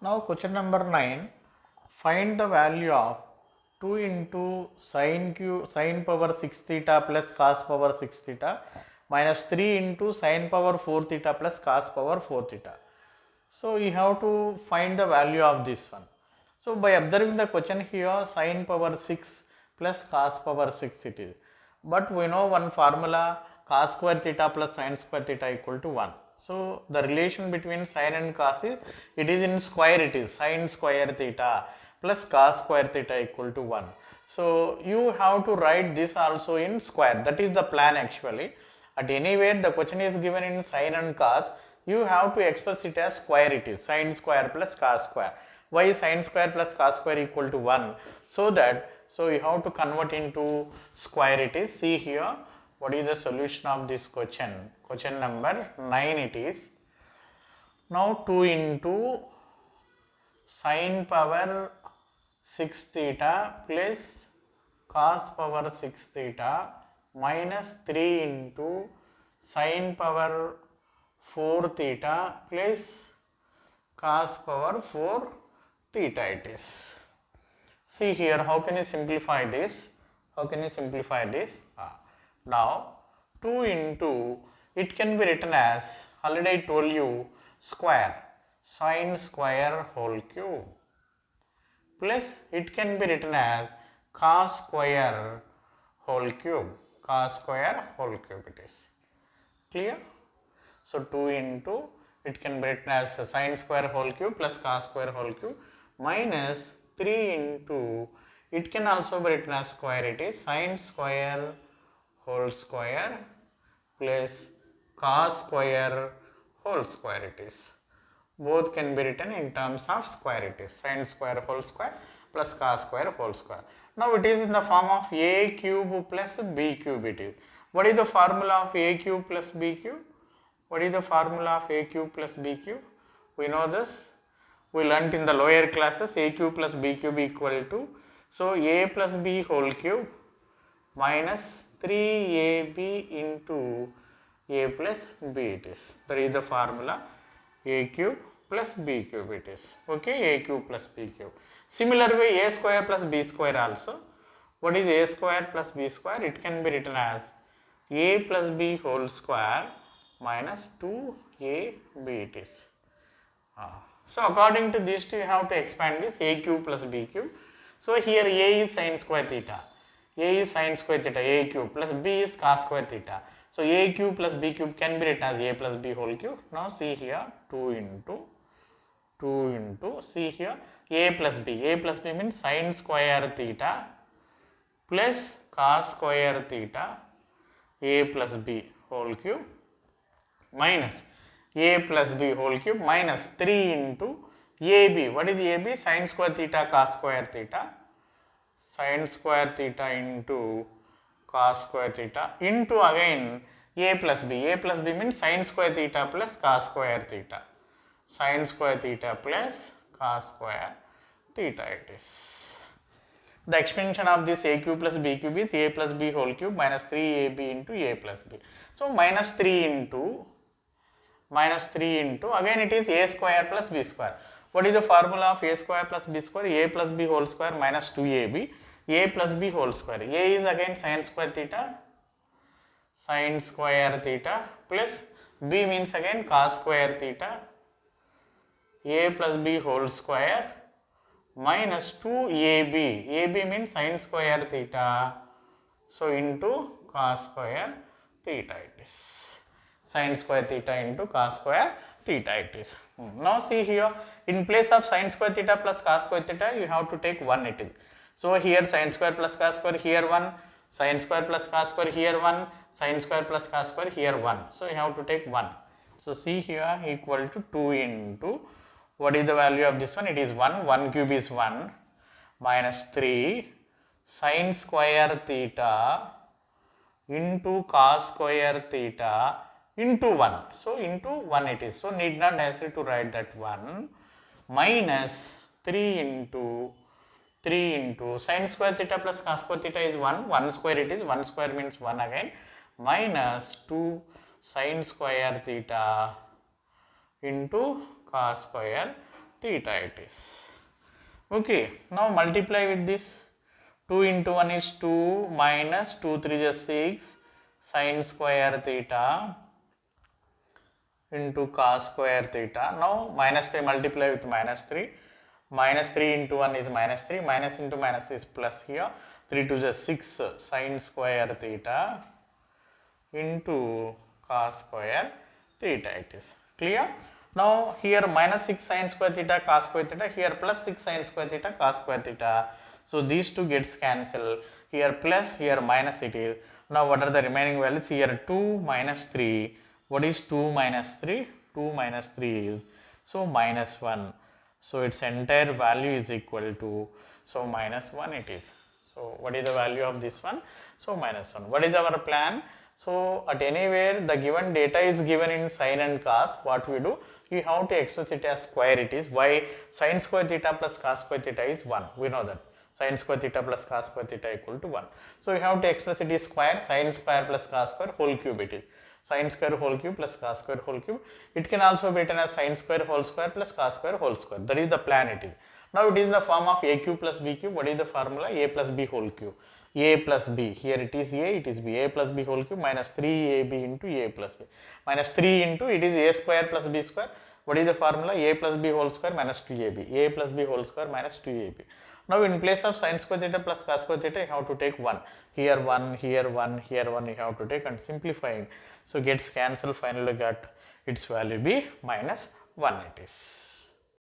Now question number 9, find the value of 2 into sin power 6 theta plus cos power 6 theta minus 3 into sin power 4 theta plus cos power 4 theta. So you have to find the value of this one. So by observing the question here, sin power 6 plus cos power 6 it is. But we know one formula, cos square theta plus sin square theta equal to 1. So the relation between sin and cos is, it is in square, it is sin square theta plus cos square theta equal to 1. So you have to write this also in square. That is the plan actually. At anywhere the question is given in sin and cos, you have to express it as square, it is sin square plus cos square. Why sin square plus cos square equal to 1? So you have to convert into square, it is. See here, what is the solution of this question? Question number 9 it is. Now 2 into sin power 6 theta plus cos power 6 theta minus 3 into sin power 4 theta plus cos power 4 theta it is. See here, how can you simplify this? How can you simplify this? Now 2 into, it can be written as, already I told you, square, sin square whole cube, plus it can be written as cos square whole cube, cos square whole cube it is. Clear? So 2 into, it can be written as sin square whole cube plus cos square whole cube minus 3 into, it can also be written as square, it is sin square whole square plus cos square whole square it is. Both can be written in terms of square, it is sin square whole square plus cos square whole square. Now it is in the form of a cube plus b cube it is. What is the formula of a cube plus b cube? What is the formula of a cube plus b cube? We know this. We learnt in the lower classes, a cube plus b cube equal to, so a plus b whole cube minus 3ab into a plus b it is. That is the formula, a cube plus b cube it is. Okay, a cube plus b cube. Similar way, a square plus b square also. What is a square plus b square? It can be written as a plus b whole square minus 2ab it is. So according to this two, you have to expand this a cube plus b cube. So here a is sin square theta, a is sin square theta, a cube plus b is cos square theta. So a cube plus b cube can be written as a plus b whole cube. Now see here 2 into, see here a plus b means sin square theta plus cos square theta a plus b whole cube minus a plus b whole cube minus 3 into ab. What is ab? Sin square theta cos square theta, sin square theta into cos square theta into again a plus b. A plus b means sin square theta plus cos square theta, sin square theta plus cos square theta it is. The expansion of this a cube plus b cube is a plus b whole cube minus 3ab into a plus b. So minus 3 into again it is a square plus b square. What is the formula of a square plus b square? A plus b whole square minus 2ab, a plus b whole square. A is again sin square theta plus b means again cos square theta, a plus b whole square minus 2ab, ab means sin square theta, so into cos square theta it is. Sin square theta into cos square theta it is. Now see here, in place of sin square theta plus cos square theta, you have to take 1 it is. So here sin square plus cos square, here 1, sin square plus cos square, here 1, sin square plus cos square, here 1. So you have to take 1. So see here equal to 2 into, what is the value of this one? It is 1, 1 cube is 1, minus 3 sin square theta into cos square theta into 1. So into 1 it is. So need not necessary to write that 1 minus 3 into sin square theta plus cos square theta is 1, 1 square it is, 1 square means 1 again, minus 2 sin square theta into cos square theta it is. Okay, now multiply with this. 2 into 1 is 2 minus 2 3 is 6 sin square theta into cos square theta. Now minus 3 multiply with minus 3. Minus 3 into 1 is minus 3. Minus into minus is plus here. 3 to the 6 sin square theta into cos square theta it is. Clear? Now here minus 6 sin square theta cos square theta, here plus 6 sin square theta cos square theta. So these two gets cancelled. Here plus, here minus it is. Now what are the remaining values? Here 2 minus 3. What is 2 minus 3? 2 minus 3 is, so minus 1. So its entire value is equal to, so minus 1 it is. So what is the value of this one? So minus 1. What is our plan? So at anywhere the given data is given in sin and cos, what we do? We have to express it as square it is. Why? Sin square theta plus cos square theta is 1. We know that. Sin square theta plus cos square theta equal to 1. So we have to express it is square, sin square plus cos square whole cube it is. Sin square whole cube plus cos square whole cube. It can also be written as sin square whole square plus cos square whole square. That is the plan it is. Now it is in the form of a cube plus b cube. What is the formula? A plus b whole cube. A plus b. Here it is a, it is b. A plus b whole cube minus 3ab into a plus b. Minus 3 into, it is a square plus b square. What is the formula? A plus b whole square minus 2ab. A plus b whole square minus 2ab. Now in place of sin square theta plus cos square theta, you have to take 1. Here 1, here 1, here 1 you have to take, and simplifying. So gets cancelled, finally got its value be minus 1 it is.